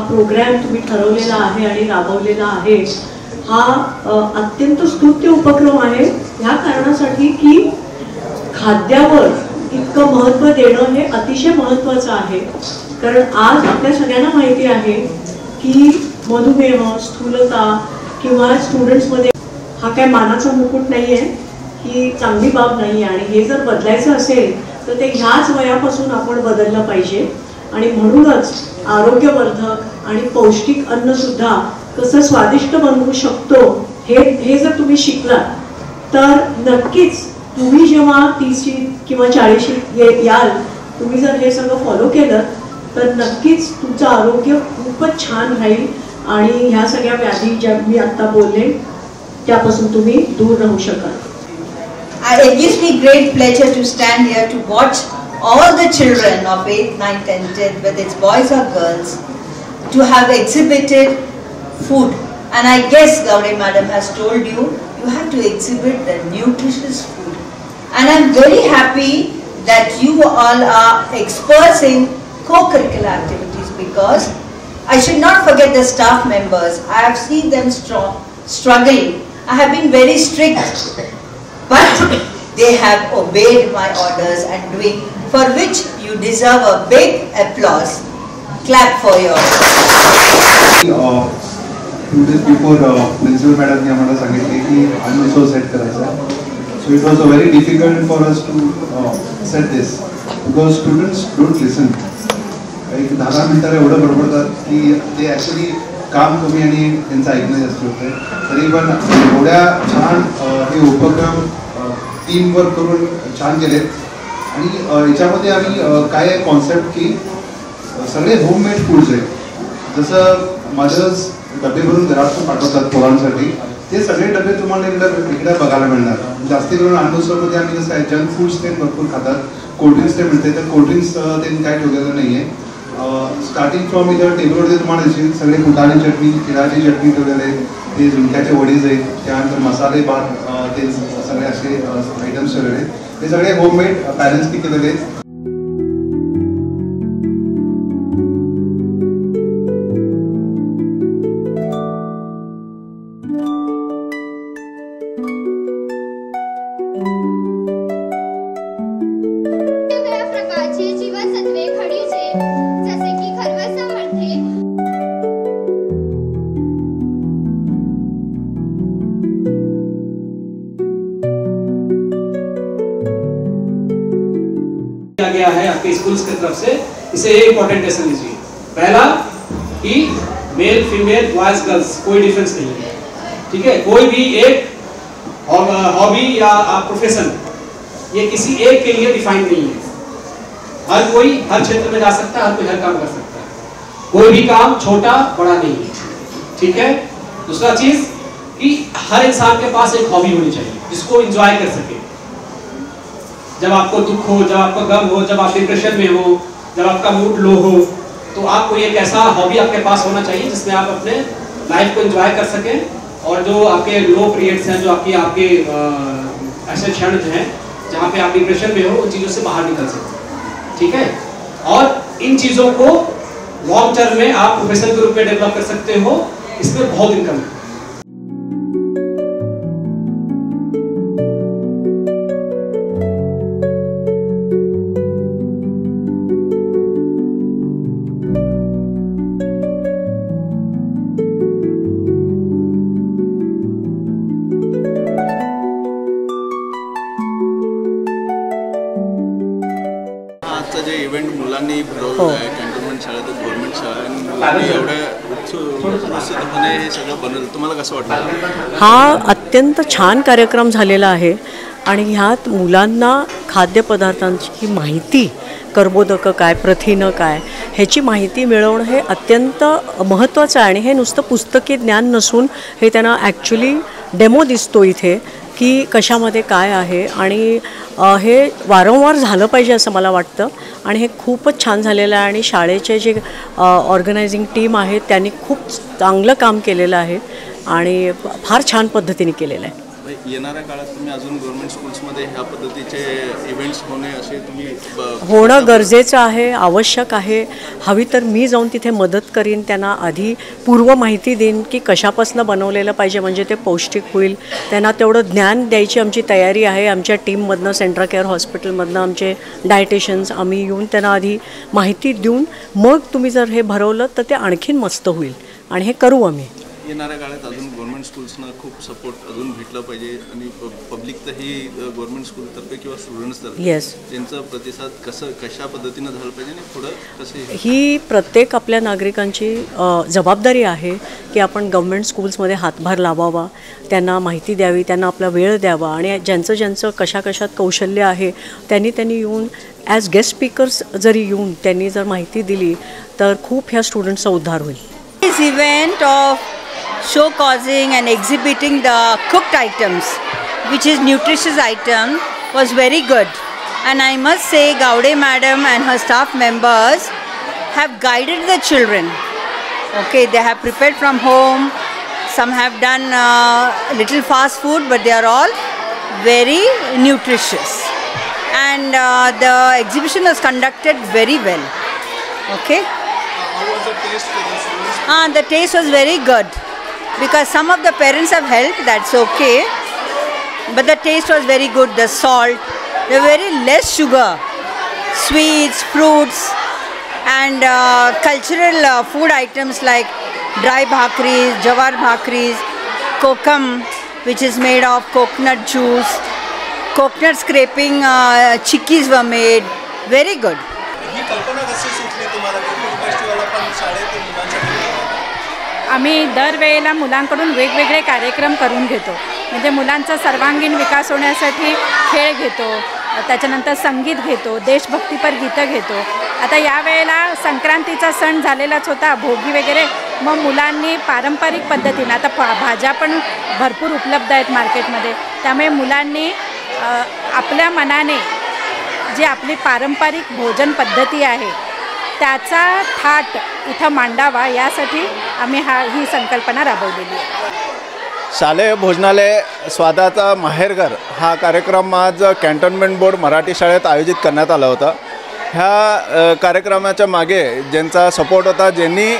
Programme तुम्ही ठरवलेला आहे आणि राबवलेला आहे हा अत्यंत स्तुत्य उपक्रम आहे ह्या कारणासाठी की खाद्यावर इतकं महत्त्व देणं हे अतिशय महत्त्वाचं आहे। कारण आज आपल्या सगळ्यांना माहिती आहे की मधुमेह स्थूलता किंवा स्टुडंट्समध्ये हा काय मानाचा मुकुट नाही आहे, ही चांगली बाब नाही आहे आणि हे जर बदलायचं असेल तर ते ह्याच वयापासून आपण बदललं पाहिजे। आणि म्हणूनच आरोग्यवर्धक आणि पौष्टिक अन्न सुद्धा कसं स्वादिष्ट बनवू शकतो हे जर तुम्ही शिकलात तर नक्कीच तुम्ही जेव्हा 30 किंवा 40 याल तुम्ही जर हे सगळं फॉलो केलं तर नक्कीच तुमचं आरोग्य खूपच छान राहील आणि ह्या सगळ्या व्याधी ज्या मी आता बोलले त्यापासून तुम्ही दूर राहू शकाल। It gives me great pleasure to stand here to watch all the children of 8th, 9th, 10th, 10th, whether it's boys or girls, to have exhibited food. And I guess Gauri Madam has told you, you have to exhibit the nutritious food. And I'm very happy that you all are experts in co-curricular activities, because I should not forget the staff members. I have seen them struggling. I have been very strict, but they have obeyed my orders and doing, for which you deserve a big applause. Clap for yours. 2 days before principal madam ने हमारा सांगितले की अन्न उत्सव set करायचा आहे. So it was very difficult for us to set this because students don't listen. एक 10 मिनिटाला एवढं बडबडतात की ते ऍक्च्युअली काम कमी आणि त्यांचं ऐकणं जास्त होतं। तरी पण एवढ्या छान हे उपक्रम टीम वर्क करून छान केले आणि याच्यामध्ये आम्ही काय कॉन्सेप्ट की सगळे होममेड फूड्स आहेत। जसं मदर्स डबे भरून घरातून पाठवतात पोरांसाठी, ते सगळे डबे तुम्हाला इकडे बघायला मिळणार। जास्ती करून अन्नोत्सवमध्ये आम्ही जसं जंक फूड्स ते भरपूर खातात, कोल्ड्रिंक्स ते मिळते, तर कोल्ड्रिंक्स त्यांनी काय ठेवलेलं नाही आहे। स्टार्टिंग फ्रॉम इथं टेबलवरती तुम्हाला दिसेल सगळे फुटाणे चटणी तिळाची चटणी ठेवलेले आहेत, ते झुणक्याचे वडीज आहेत, त्यानंतर मसाले भात, ते सगळे असे आयटम्स ठेवलेले आहेत, ते सगळे होममेड पॅरेंट्सनी केलेले आहेत। गया है आपके स्कूल्स की तरफ से, इसे ये इंपॉर्टेंट लेसन लीजिए। पहला कि मेल फीमेल बॉयज गर्ल्स कोई डिफरेंस नहीं है, ठीक है। कोई भी एक हॉबी या प्रोफेशन ये किसी एक के लिए डिफाइंड नहीं है। हर कोई हर क्षेत्र में जा सकता है, हर कोई हर काम कर सकता है, कोई भी काम छोटा बड़ा नहीं है, ठीक है। दूसरा चीज कि हर इंसान के पास एक हॉबी होनी चाहिए जिसको एंजॉय कर सके। जब आपको दुख हो, जब आपको गम हो, जब आप डिप्रेशन में हो, जब आपका मूड लो हो, तो आपको एक ऐसा हॉबी आपके पास होना चाहिए जिसमें आप अपने लाइफ को एंजॉय कर सकें और जो आपके लो पीरियड्स हैं, जो आपके ऐसे क्षण जो हैं जहाँ पे आप डिप्रेशन में हो, उन चीज़ों से बाहर निकल सकें, ठीक है। और इन चीज़ों को लॉन्ग टर्म में आप प्रोफेशनल के रूप में डेवलप कर सकते हो, इसमें बहुत इनकम है। जे इव्हेंट मुलांनी भरवलं आहे कॅन्टोन्मेंट शाळेत गव्हर्नमेंट शाळा आणि एवढ्या उत्सुकपणे हे सगळं बनवलं, तुम्हाला कसं वाटतं? हा अत्यंत छान कार्यक्रम झालेला आहे आणि ह्यात मुलांना खाद्यपदार्थांची माहिती, कर्बोदकं काय, प्रथिनं काय, ह्याची माहिती मिळवणं हे अत्यंत महत्त्वाचं आहे आणि हे नुसतं पुस्तकी ज्ञान नसून हे त्यांना ॲक्च्युली डेमो दिसतो इथे की कशामध्ये काय आहे आणि हे वारंवार झालं पाहिजे असं मला वाटतं आणि हे खूपच छान झालेलं आहे आणि शाळेचे जे ऑर्गनायझिंग टीम आहे त्यांनी खूप चांगलं काम केलेलं आहे आणि फार छान पद्धतीने केलेलं आहे. येणाऱ्या काळात तुम्ही अजून गव्हर्नमेंट स्कूल्समध्ये ह्या पद्धतीचे इव्हेंट्स होणे असे तुम्ही होणं गरजेचं आहे, आवश्यक आहे. हवी तर मी जाऊन तिथे मदत करीन, त्यांना आधी पूर्व माहिती देईन की कशापासून बनवलेलं पाहिजे म्हणजे ते पौष्टिक होईल. त्यांना तेवढं ज्ञान द्यायची आमची तयारी आहे. आमच्या टीममधनं, सेंट्रल केअर हॉस्पिटलमधनं आमचे डायटिशियन्स आम्ही येऊन त्यांना आधी माहिती देऊन मग तुम्ही जर हे भरवलं तर ते आणखीन मस्त होईल आणि हे करू आम्ही. येणाऱ्या काळात अजून गव्हर्नमेंट स्कूल्सना खूप सपोर्ट अजून भेटलं पाहिजे आणि पब्लिक तरही गव्हर्नमेंट स्कूलतर्फे किंवा स्टुडंट्सतर्फे येस त्यांचा प्रतिसाद कशा पद्धतीनं झालं पाहिजे आणि पुढं कसे ही प्रत्येक आपल्या नागरिकांची जबाबदारी आहे की आपण गव्हर्नमेंट स्कूल्समध्ये हातभार लावावा, त्यांना माहिती द्यावी, त्यांना आपला वेळ द्यावा आणि ज्यांचं कशात कौशल्य आहे त्यांनी येऊन ॲज गेस्ट स्पीकर्स जरी येऊन त्यांनी जर माहिती दिली तर खूप ह्या स्टुडंट्सचा उद्धार होईल. This event of showcasing and exhibiting the cooked items, which is nutritious item, was very good. And I must say Gaude madam and her staff members have guided the children. Okay, they have prepared from home. Some have done little fast food, but they are all very nutritious. And the exhibition was conducted very well. Okay. How was the taste for the students? The taste was very good because some of the parents have helped, that's okay, but the taste was very good. The salt, the very less sugar, sweets, fruits and cultural food items like dry bhakris, jawar bhakris, kokum which is made of coconut juice, coconut scraping chikkis were made, very good. ही कल्पना कशी सुचली तुम्हाला की food festival आपण शाळेत मुलांसाठी? आम्ही दरवेळेला मुलांकडून वेगवेगळे कार्यक्रम करून घेतो. म्हणजे मुलांचा सर्वांगीण विकास होण्यासाठी खेळ घेतो, त्याच्यानंतर संगीत घेतो, देशभक्तीपर गीतं घेतो. आता यावेळेला संक्रांतीचा सण झालेलाच होता, भोगी वगैरे. मग मुलांनी पारंपरिक पद्धतीनं, आता भाज्या पण भरपूर उपलब्ध आहेत मार्केटमध्ये, त्यामुळे मुलांनी आपल्या मनाने जी आपली पारंपरिक भोजन पद्धती आहे त्याचा थाट इथं मांडावा, यासाठी आम्ही ही संकल्पना राबवलेली आहे. शालेय भोजनालय स्वादाचा माहेरघर हा कार्यक्रम आज कॅन्टोन्मेंट बोर्ड मराठी शाळेत आयोजित करण्यात आला होता. ह्या कार्यक्रमाच्या मागे ज्यांचा सपोर्ट होता, ज्यांनी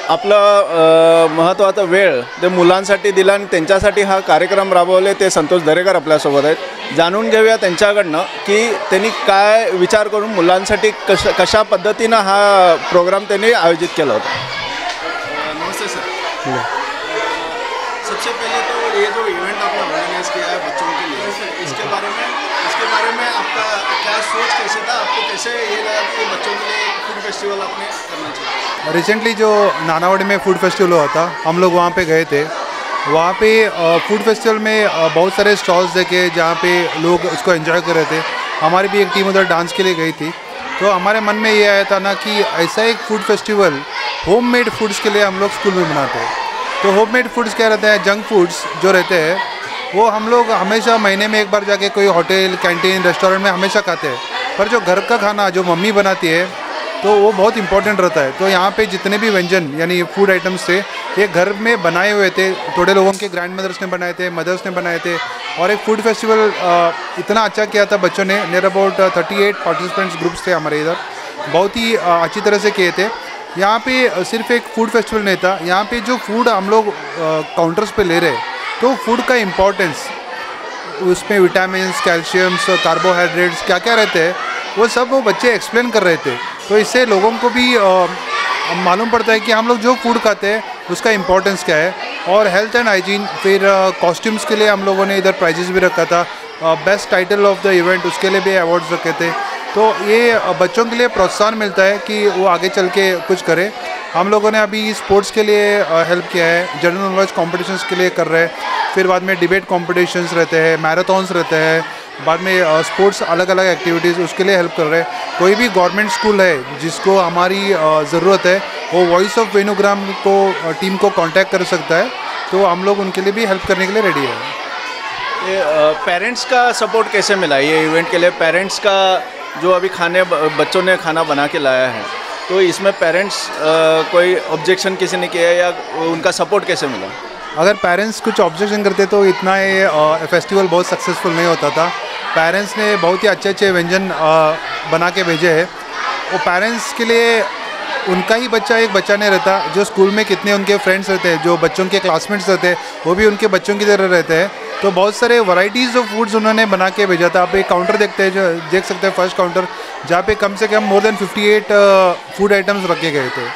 आपलं महत्त्वाचा वेळ ते मुलांसाठी दिला आणि त्यांच्यासाठी हा कार्यक्रम राबवले, ते संतोष दरेकर आपल्यासोबत आहेत. जाणून घेऊया त्यांच्याकडनं की त्यांनी काय विचार करून मुलांसाठी कशा पद्धतीनं हा प्रोग्राम त्यांनी आयोजित केला होता. नमस्ते सर. सबसे पहले तो ये जो इवेंट आपने ऑर्गेनाइज किया है बच्चों के लिए, इसके बारे में आपका क्या सोच कैसे था? आपको कैसे ये लगा कि बच्चों के लिए फूड फेस्टिवल आपने करना चाहिए? रिसेंटली जो नानावड़ी में फूड फेस्टिवल हुआ था, हम लोग वहाँ पे गए थे. वहाँ पे फूड फेस्टिवल में बहुत सारे स्टॉल्स देखे जहाँ पे लोग उसको एंजॉय कर रहे थे. हमारी भी एक टीम उधर डांस के लिए गई थी. तो हमारे मन में ये आया था ना कि ऐसा एक फूड फेस्टिवल होममेड फूड्स के लिए हम लोग स्कूल में मनाते हैं. तो होममेड फूड्स क्या रहते हैं, जंक फूड्स जो रहते हैं वो हम लोग हमेशा महीने में एक बार जाके कोई होटल, कैंटीन, रेस्टोरेंट में हमेशा खाते हैं. पर जो घर का खाना जो मम्मी बनाती है तो वो बहुत इंपॉर्टेंट रहता है। तो यहाँ पे जितने भी व्यंजन यानी फूड आइटम्स थे ये घर में बनाए हुए थे, थोड़े लोगों के ग्रैंड मदर्स ने बनाए थे, मदर्स ने बनाए थे, और एक फूड फेस्टिवल इतना अच्छा किया था बच्चों ने। नियर अबाउट 38 पार्टिसिपेंट्स ग्रुप्स थे हमारे इधर, बहुत ही अच्छी तरह से किए थे। यहाँ पे सिर्फ एक फूड फेस्टिवल नहीं था, यहाँ पे जो फूड हम लोग काउंटर्स पे ले रहे तो फूड का इम्पोर्टेंस, उसमें विटामिन्स, कैल्शियम्स, कार्बोहाइड्रेट्स क्या क्या रहते हैं वो सब वो बच्चे एक्सप्लेन कर रहे थे। तो इससे लोगों को भी मालूम पड़ता है कि हम लोग जो फूड खाते हैं उसका इम्पोर्टेंस क्या है। और हेल्थ एंड हाइजीन, फिर कॉस्ट्यूम्स के लिए हम लोगों ने इधर प्राइजेस भी रखा था, best title of the event उसके लिए भी अवार्ड्स रखे थे। तो ये बच्चों के लिए प्रोत्साहन मिलता है कि वो आगे चल के कुछ करें। हम लोगों ने अभी स्पोर्ट्स के लिए हेल्प किया है, जनरल नॉलेज कॉम्पिटिशन्स के लिए कर रहे हैं, फिर बाद में डिबेट कॉम्पिटिशन्स रहते हैं, मैराथन्स रहते हैं, बाद में स्पोर्ट्स अलग अलग एक्टिविटीज़ उसके लिए हेल्प कर रहे हैं। कोई भी गवर्नमेंट स्कूल है जिसको हमारी ज़रूरत है वो वॉइस ऑफ वेणुग्राम को टीम को कांटेक्ट कर सकता है, तो हम लोग उनके लिए भी हेल्प करने के लिए रेडी है। ये पेरेंट्स का सपोर्ट कैसे मिला ये इवेंट के लिए? पेरेंट्स का जो अभी बच्चों ने खाना बना के लाया है, तो इसमें पेरेंट्स कोई ऑब्जेक्शन किसी ने किया या उनका सपोर्ट कैसे मिला? अगर पेरेंट्स कुछ ऑब्जेक्शन करते तो इतना ये फेस्टिवल बहुत सक्सेसफुल नहीं होता था। पेरेंट्स ने बहुत ही अच्छे अच्छे व्यंजन बना के भेजे हैं। वो पेरेंट्स के लिए उनका ही बच्चा एक बच्चा नहीं रहता, जो स्कूल में कितने उनके फ्रेंड्स रहते हैं, जो बच्चों के क्लासमेट्स रहते हैं वो भी उनके बच्चों की तरह रहते हैं। तो बहुत सारे वैरायटीज़ ऑफ फूड्स उन्होंने बना के भेजा था। आप एक काउंटर देखते हैं, जो देख सकते हैं फर्स्ट काउंटर, जहाँ पे कम से कम मोर देन 58 फूड आइटम्स रखे गए थे।